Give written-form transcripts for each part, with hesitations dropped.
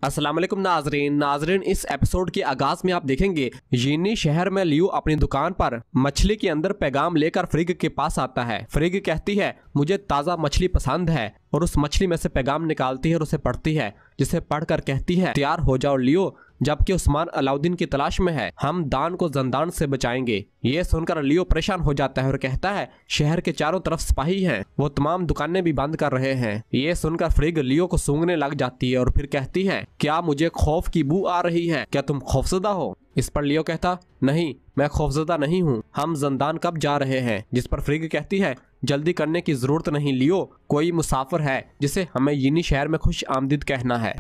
अस्सलाम वालेकुम नाजरीन, इस एपिसोड के आगाज में आप देखेंगे यीनी शहर में लियो अपनी दुकान पर मछली के अंदर पैगाम लेकर फ्रिग के पास आता है। फ्रिग कहती है मुझे ताज़ा मछली पसंद है और उस मछली में से पैगाम निकालती है और उसे पढ़ती है, जिसे पढ़कर कहती है तैयार हो जाओ लियो, जबकि उस्मान अलाउद्दीन की तलाश में है, हम दान को जंदान से बचाएंगे। ये सुनकर लियो परेशान हो जाता है और कहता है शहर के चारों तरफ सिपाही हैं, वो तमाम दुकानें भी बंद कर रहे हैं। ये सुनकर फ्रिग लियो को सूंघने लग जाती है और फिर कहती है क्या मुझे खौफ की बू आ रही है, क्या तुम खौफजदा हो? इस पर लियो कहता नहीं, मैं खौफजदा नहीं हूँ, हम जंदान कब जा रहे हैं? जिस पर फ्रिग कहती है जल्दी करने की जरूरत नहीं लियो, कोई मुसाफिर है जिसे हमें यीनी शहर में खुश आमदीद कहना है।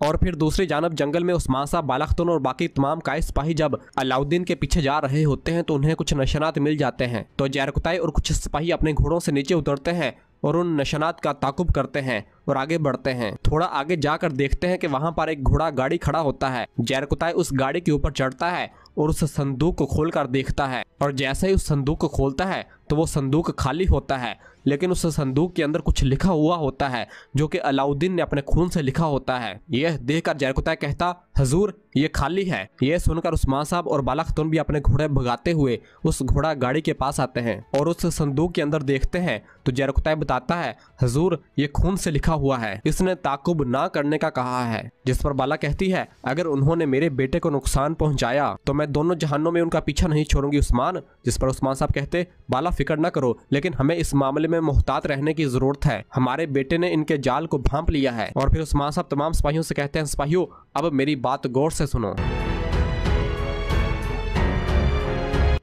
और फिर दूसरी जानब जंगल में उस्मान साहब, बाला खातून और बाकी तमाम कायद सिपाही जब अलाउद्दीन के पीछे जा रहे होते हैं तो उन्हें कुछ निशानात मिल जाते हैं। तो जरकुताई और कुछ सिपाही अपने घोड़ों से नीचे उतरते हैं और उन निशानात का ताकुब करते हैं और आगे बढ़ते हैं। थोड़ा आगे जाकर देखते हैं कि वहां पर एक घोड़ा गाड़ी खड़ा होता है। जरकुताई उस गाड़ी के ऊपर चढ़ता है और उस संदूक को खोलकर देखता है, और जैसे ही उस संदूक को खोलता है तो वो संदूक खाली होता है, लेकिन उस संदूक के अंदर कुछ लिखा हुआ होता है जो कि अलाउद्दीन ने अपने खून से लिखा होता है। यह देखकर जरकुताई कहता हजूर ये खाली है। यह सुनकर उस्मान साहब और बाला खातून भी अपने घोड़े भगाते हुए उस घोड़ा गाड़ी के पास आते हैं और उस संदूक के अंदर देखते हैं तो जरकुताई बताता है हजूर ये खून से लिखा हुआ है, इसने ताकुब ना करने का कहा है। जिस पर बाला कहती है अगर उन्होंने मेरे बेटे को नुकसान पहुंचाया तो मैं दोनों जहानों में उनका पीछा नहीं छोड़ूंगी उस्मान। जिस पर उस्मान साहब कहते बाला फिक्र न करो, लेकिन हमें इस मामले में मुहतात रहने की जरूरत है, हमारे बेटे ने इनके जाल को भांप लिया है। और फिर उस्मान साहब तमाम सिपाहियों से कहते हैं सिपाहियों अब मेरी बात गौर से सुनो।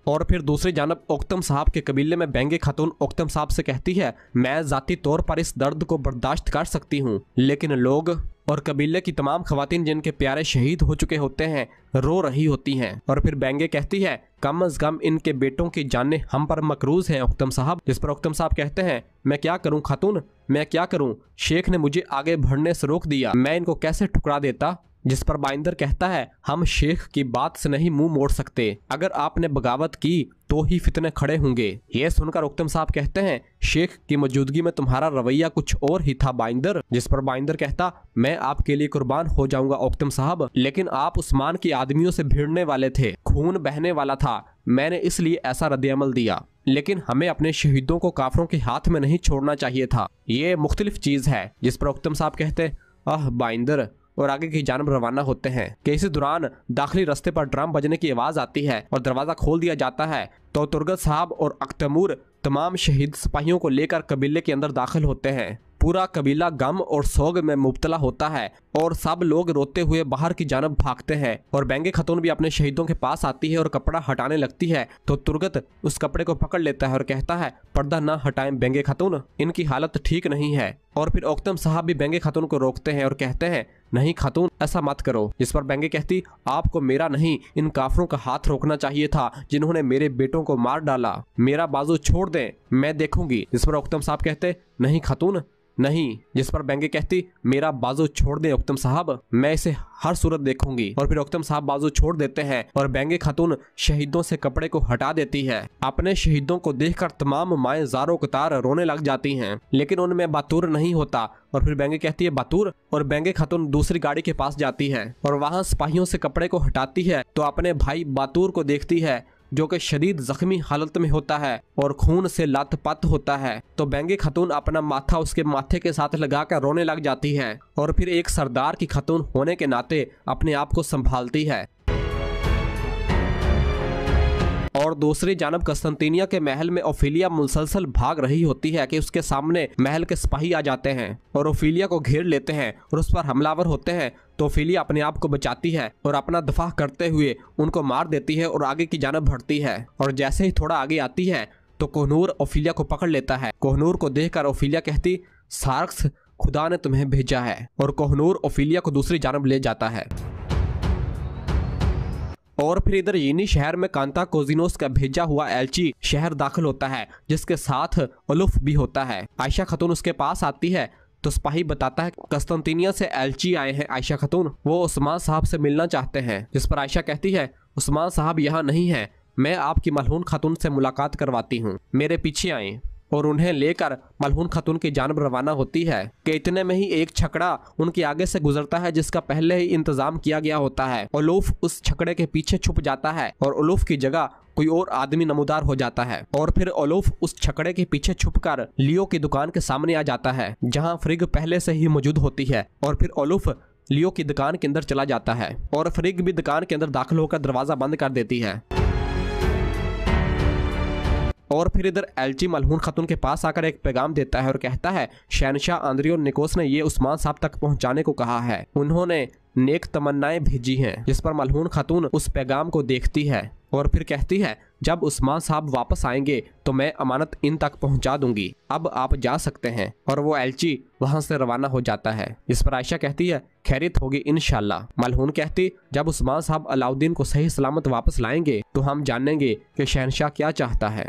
और फिर दूसरी जानब ओक्तम साहब के कबीले में बेंगे खातून ओक्तम साहब से कहती है मैं जाती तौर पर इस दर्द को बर्दाश्त कर सकती हूँ, लेकिन लोग और कबीले की तमाम खवातीन जिनके प्यारे शहीद हो चुके होते हैं रो रही होती हैं। और फिर बेंगे कहती है कम अज कम इनके बेटों की जानें हम पर मकरूज हैं ओक्तम साहब। जिस पर ओक्तम साहब कहते हैं मैं क्या करूं खातून, मैं क्या करूं, शेख ने मुझे आगे बढ़ने से रोक दिया, मैं इनको कैसे ठुकरा देता? जिस पर बाइंदर कहता है हम शेख की बात से नहीं मुंह मोड़ सकते, अगर आपने बगावत की तो ही फितने खड़े होंगे। ये सुनकर ओक्तम साहब कहते हैं शेख की मौजूदगी में तुम्हारा रवैया कुछ और ही था बाइंदर। जिस पर बाइंदर कहता मैं आपके लिए कुर्बान हो जाऊंगा ओक्तम साहब, लेकिन आप उस्मान की आदमियों से भिड़ने वाले थे, खून बहने वाला था, मैंने इसलिए ऐसा रद्द-ए-अमल दिया, लेकिन हमें अपने शहीदों को काफिरों के हाथ में नहीं छोड़ना चाहिए था, ये मुख्तलिफ चीज है। जिस पर ओक्तम साहब कहते आह बाइंदर, और आगे की जानब रवाना होते हैं कि इसी दौरान दाखिली रास्ते पर ड्रम बजने की आवाज आती है और दरवाजा खोल दिया जाता है तो तुर्गत साहब और अख्तमूर तमाम शहीद सिपाहियों को लेकर कबीले के अंदर दाखिल होते हैं। पूरा कबीला गम और सोग में मुब्तला होता है और सब लोग रोते हुए बाहर की जानब भागते हैं। और बेंगे खातून भी अपने शहीदों के पास आती है और कपड़ा हटाने लगती है तो तुर्गत उस कपड़े को पकड़ लेता है और कहता है पर्दा ना हटाएं बेंगे खातून, इनकी हालत ठीक नहीं है। और फिर ओक्तम साहब भी बेंगे खातून को रोकते हैं और कहते हैं नहीं खातून ऐसा मत करो। जिस पर बेंगे कहती आपको मेरा नहीं इन काफिरों का हाथ रोकना चाहिए था जिन्होंने मेरे बेटों को मार डाला, मेरा बाजू छोड़ दें, मैं देखूंगी। जिस पर ओक्तम साहब कहते नहीं खातून नहीं। जिस पर बेंगे कहती मेरा बाजू छोड़ दें ओक्तम साहब, मैं इसे हर सूरत देखूंगी। और फिर ओक्तम साहब बाजू छोड़ देते हैं और बेंगे खातून शहीदों से कपड़े को हटा देती है। अपने शहीदों को देखकर तमाम माएं ज़ारो कतार रोने लग जाती हैं, लेकिन उनमें बातूर नहीं होता। और फिर बेंगे कहती है बातूर, और बेंगे खातून दूसरी गाड़ी के पास जाती है और वहां सिपाहियों से कपड़े को हटाती है तो अपने भाई बातूर को देखती है जो कि शदीद जख्मी हालत में होता है और खून से लथपथ होता है। तो बेंगे खातून अपना माथा उसके माथे के साथ लगाकर रोने लग जाती है और फिर एक सरदार की खातून होने के नाते अपने आप को संभालती है। और दूसरी जानब कस्तंतीनिया के महल में ओफिलिया मुसलसल भाग रही होती है कि उसके सामने महल के सिपाही आ जाते हैं और ओफिलिया को घेर लेते हैं और उस पर हमलावर होते हैं। तो ओफिलिया अपने आप को बचाती है और अपना दफा करते हुए उनको मार देती है और आगे की जानब बढ़ती है। और जैसे ही थोड़ा आगे आती है तो कोहनूर ओफिलिया को पकड़ लेता है। कोहनूर को देखकर ओफिलिया कहती सार्क्स खुदा ने तुम्हें भेजा है, और कोहनूर ओफिलिया को दूसरी जानब ले जाता है। और फिर इधर यीनी शहर में कांता कोजिनोस का भेजा हुआ एलची शहर दाखिल होता है जिसके साथ उलुफ भी होता है। आयशा खातून उसके पास आती है तो सिपाही बताता है कस्तंतीनिया से एलची आए हैं आयशा खातून, वो उस्मान साहब से मिलना चाहते हैं। जिस पर आयशा कहती है उस्मान साहब यहाँ नहीं है, मैं आपकी मलहून खातून से मुलाकात करवाती हूँ, मेरे पीछे आए। और उन्हें लेकर मलहून खातून की जानब रवाना होती है कि इतने में ही एक छकड़ा उनके आगे से गुजरता है जिसका पहले ही इंतजाम किया गया होता है। उलूफ उस छकड़े के पीछे छुप जाता है और उलूफ की जगह कोई और आदमी नमूदार हो जाता है और फिर उलूफ उस छकड़े के पीछे छुपकर लियो की दुकान के सामने आ जाता है जहां फ्रिग पहले से ही मौजूद होती है। और फिर उलूफ लियो की दुकान के अंदर चला जाता है और फ्रिग भी दुकान के अंदर दाखिल होकर दरवाजा बंद कर देती है। और फिर इधर एलची मलहून खातून के पास आकर एक पैगाम देता है और कहता है शहनशाह आंद्रियो निकोस ने ये उस्मान साहब तक पहुंचाने को कहा है, उन्होंने नेक तमन्नाएं भेजी हैं। जिस पर मलहून खातून उस पैगाम को देखती है और फिर कहती है जब उस्मान साहब वापस आएंगे तो मैं अमानत इन तक पहुंचा दूंगी, अब आप जा सकते हैं। और वो एलची वहां से रवाना हो जाता है। इस पर आयशा कहती है खैरियत होगी इंशाल्लाह। मलहून कहती जब उस्मान साहब अलाउद्दीन को सही सलामत वापस लाएंगे तो हम जानेंगे कि शहनशाह क्या चाहता है।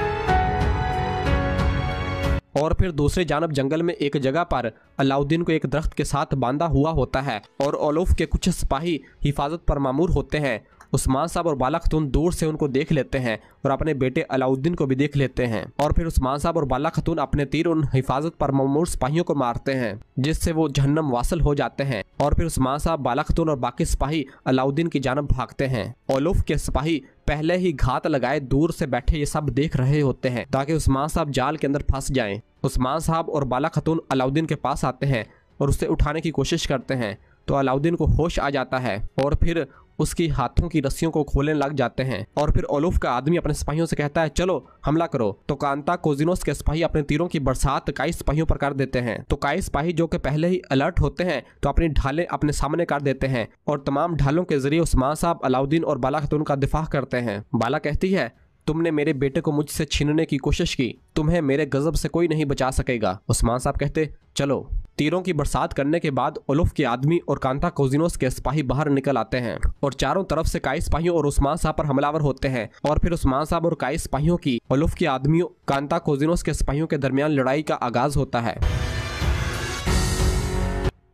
और फिर दूसरी जानब जंगल में एक जगह पर अलाउद्दीन को एक दरख्त के साथ बांधा हुआ होता है और उलूफ के कुछ सिपाही हिफाजत पर मामूर होते हैं। उस्मान साहब और बाला खातून दूर से उनको देख लेते हैं और अपने बेटे अलाउद्दीन को भी देख लेते हैं। और फिर उस्मान साहब और बाला खातून अपने तीर उन हिफाजत पर मामूर सिपाहियों को मारते हैं जिससे वो जहन्नम वासल हो जाते हैं। और फिर उस्मान साहब, बाला खातून और बाकी सिपाही अलाउद्दीन की जानब भागते हैं। उलूफ के सिपाही पहले ही घात लगाए दूर से बैठे ये सब देख रहे होते हैं ताकि उस्मान साहब जाल के अंदर फंस जाएं। उस्मान साहब और बाला खातून अलाउद्दीन के पास आते हैं और उसे उठाने की कोशिश करते हैं तो अलाउद्दीन को होश आ जाता है और फिर उसकी हाथों की रस्सियों को खोलने लग जाते हैं। और फिर उलूफ का आदमी अपने सिपाहियों से कहता है चलो हमला करो। तो कांता कोजिनोस के सिपाही अपने तीरों की बरसात काई सिपाहियों पर कर देते हैं। तो काई सिपाही जो कि पहले ही अलर्ट होते हैं तो अपनी ढालें अपने सामने कर देते हैं और तमाम ढालों के जरिए उस्मान साहब, अलाउद्दीन और बाला खातून का दिफा करते हैं। बाला कहती है तुमने मेरे बेटे को मुझसे छीनने की कोशिश की, तुम्हें मेरे गजब से कोई नहीं बचा सकेगा। उस्मान साहब कहते चलो। तीरों की बरसात करने के बाद उलूफ के आदमी और कांता कोजिनोस के सिपाही बाहर निकल आते हैं और चारों तरफ से काई सिपाहियों और उस्मान साहब पर हमलावर होते हैं। और फिर उस्मान साहब और काई सिपाहियों की उलूफ के आदमियों, कांता कोजिनोस के सिपाहियों के दरमियान लड़ाई का आगाज होता है।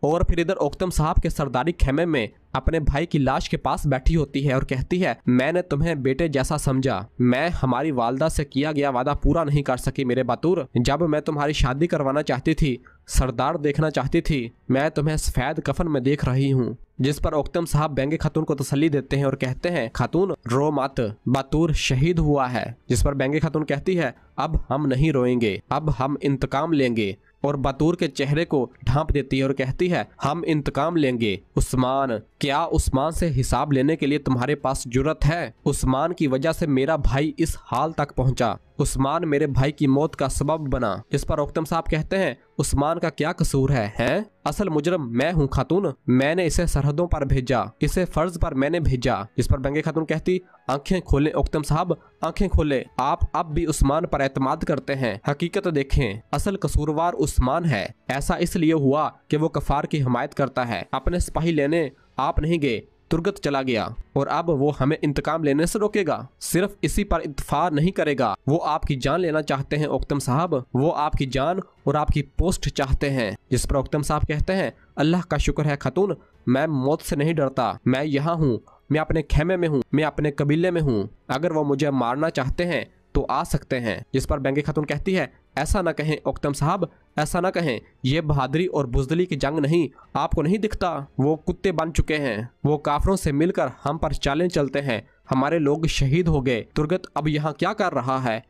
और फिर इधर ओक्तम साहब के सरदारी खेमे में अपने भाई की लाश के पास बैठी होती है और कहती है मैंने तुम्हें बेटे जैसा समझा, मैं हमारी वालदा से किया गया वादा पूरा नहीं कर सकी मेरे बातूर। जब मैं तुम्हारी शादी करवाना चाहती थी, सरदार देखना चाहती थी, मैं तुम्हें सफेद कफन में देख रही हूँ। जिस पर ओक्तम साहब बेंगे खातून को तसल्ली देते हैं और कहते हैं खातून रो मत, बातूर शहीद हुआ है। जिस पर बेंगे खातून कहती है अब हम नहीं रोएंगे, अब हम इंतकाम लेंगे। और बातूर के चेहरे को ढांप देती है और कहती है हम इंतकाम लेंगे। उस्मान, क्या उस्मान से हिसाब लेने के लिए तुम्हारे पास जुर्रत है? उस्मान की वजह से मेरा भाई इस हाल तक पहुंचा, उस्मान मेरे भाई की मौत का सबब बना। इस पर ओक्तम साहब कहते हैं उस्मान का क्या कसूर है? असल मुजरम मैं हूँ खातून, मैंने इसे सरहदों पर भेजा, इसे फर्ज पर मैंने भेजा। जिस पर बेंगे खातून कहती आंखें खोलें ओक्तम साहब, आंखें खोलें, आप अब भी उस्मान पर एतमाद करते हैं। हकीकत देखें, असल कसूरवार उस्मान है। ऐसा इसलिए हुआ कि वो कफार की हिमायत करता है। अपने सिपाही लेने आप नहीं गए, तुर्गत चला गया और अब वो हमें इंतकाम लेने से रोकेगा। सिर्फ इसी पर इत्तफाक नहीं करेगा, वो आपकी जान लेना चाहते हैं ओक्तम साहब, वो आपकी जान और आपकी पोस्ट चाहते हैं। जिस पर ओक्तम साहब कहते हैं अल्लाह का शुक्र है खातून, मैं मौत से नहीं डरता, मैं यहाँ हूँ, मैं अपने खेमे में हूँ, मैं अपने कबीले में हूँ। अगर वो मुझे मारना चाहते हैं तो आ सकते हैं। जिस पर बेंगे खातून कहती है ऐसा ना कहें ओक्तम साहब, ऐसा ना कहें, ये बहादुरी और बुजदली की जंग नहीं, आपको नहीं दिखता वो कुत्ते बन चुके हैं, वो काफरों से मिलकर हम पर चालें चलते हैं, हमारे लोग शहीद हो गए, तुर्गत अब यहाँ क्या कर रहा है?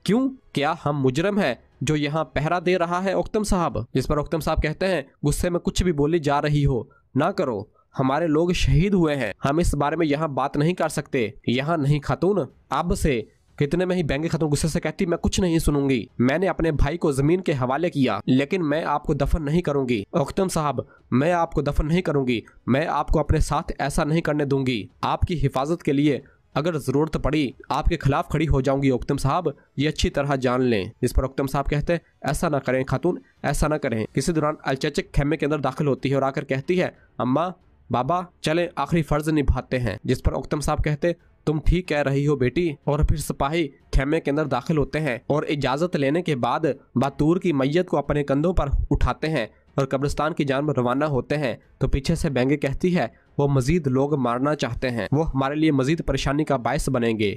क्यों? क्या हम मुजरम है जो यहाँ पहरा दे रहा है ओक्तम साहब? जिस पर ओक्तम साहब कहते हैं गुस्से में कुछ भी बोली जा रही हो ना करो, हमारे लोग शहीद हुए हैं, हम इस बारे में यहाँ बात नहीं कर सकते। यहाँ नहीं खातून, अब से। कितने में ही बेंगे खातून गुस्से से कहती मैं कुछ नहीं सुनूंगी, मैंने अपने भाई को जमीन के हवाले किया, लेकिन मैं आपको दफन नहीं करूंगी। ओक्तम साहब, मैं आपको दफन नहीं करूंगी, मैं आपको अपने साथ ऐसा नहीं करने दूंगी। आपकी हिफाजत के लिए अगर जरूरत पड़ी आपके खिलाफ खड़ी हो जाऊंगी ओक्तम साहब, ये अच्छी तरह जान लें। इस पर ओक्तम साहब कहते हैं ऐसा ना करें खातून, ऐसा ना करें। किसी दौरान अलचचक खेमे के अंदर दाखिल होती है और आकर कहती है अम्मा, बाबा, चले आखिरी फर्ज निभाते हैं। जिस पर ओक्तम साहब कहते तुम ठीक कह रही हो बेटी। और फिर सिपाही खेमे के अंदर दाखिल होते हैं और इजाजत लेने के बाद बातूर की मैयत को अपने कंधों पर उठाते हैं और कब्रिस्तान की जानब रवाना होते हैं। तो पीछे से बेंगे कहती है वो मजीद लोग मारना चाहते हैं, वो हमारे लिए मजीद परेशानी का बायस बनेंगे।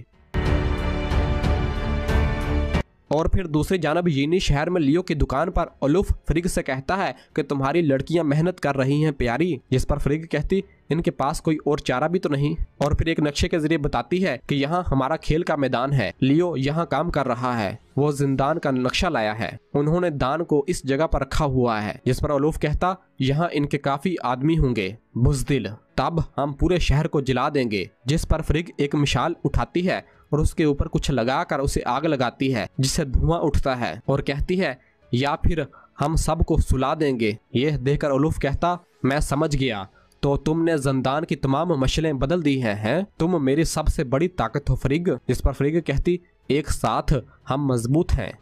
और फिर दूसरी जानब यीनी शहर में लियो की दुकान पर उलूफ फ्रिग से कहता है कि तुम्हारी लड़कियां मेहनत कर रही हैं प्यारी, जिस पर फ्रिग कहती इनके पास कोई और चारा भी तो नहीं। और फिर एक नक्शे के जरिए बताती है कि यहाँ हमारा खेल का मैदान है, लियो यहाँ काम कर रहा है, वो जिंदान का नक्शा लाया है, उन्होंने दान को इस जगह पर रखा हुआ है। जिस पर उलूफ कहता यहाँ इनके काफी आदमी होंगे बुज़दिल, तब हम पूरे शहर को जला देंगे। जिस पर फ्रिग एक मिसाल उठाती है और उसके ऊपर कुछ लगाकर उसे आग लगाती है जिससे धुआं उठता है और कहती है या फिर हम सबको सुला देंगे। यह देखकर उलूफ कहता मैं समझ गया, तो तुमने जिंदान की तमाम मशलें बदल दी हैं? तुम मेरी सबसे बड़ी ताकत हो फ्रिग। जिस पर फ्रिग कहती एक साथ हम मजबूत हैं।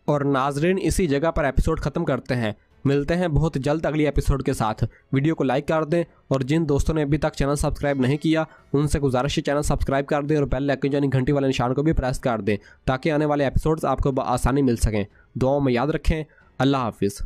और नाजरीन इसी जगह पर एपिसोड खत्म करते हैं। मिलते हैं बहुत जल्द अगली एपिसोड के साथ। वीडियो को लाइक कर दें और जिन दोस्तों ने अभी तक चैनल सब्सक्राइब नहीं किया उनसे गुजारिश है चैनल सब्सक्राइब कर दें और बेल आइकन यानी घंटी वाले निशान को भी प्रेस कर दें ताकि आने वाले एपिसोड्स आपको आसानी मिल सकें। दुआओं में याद रखें। अल्लाह हाफिज़।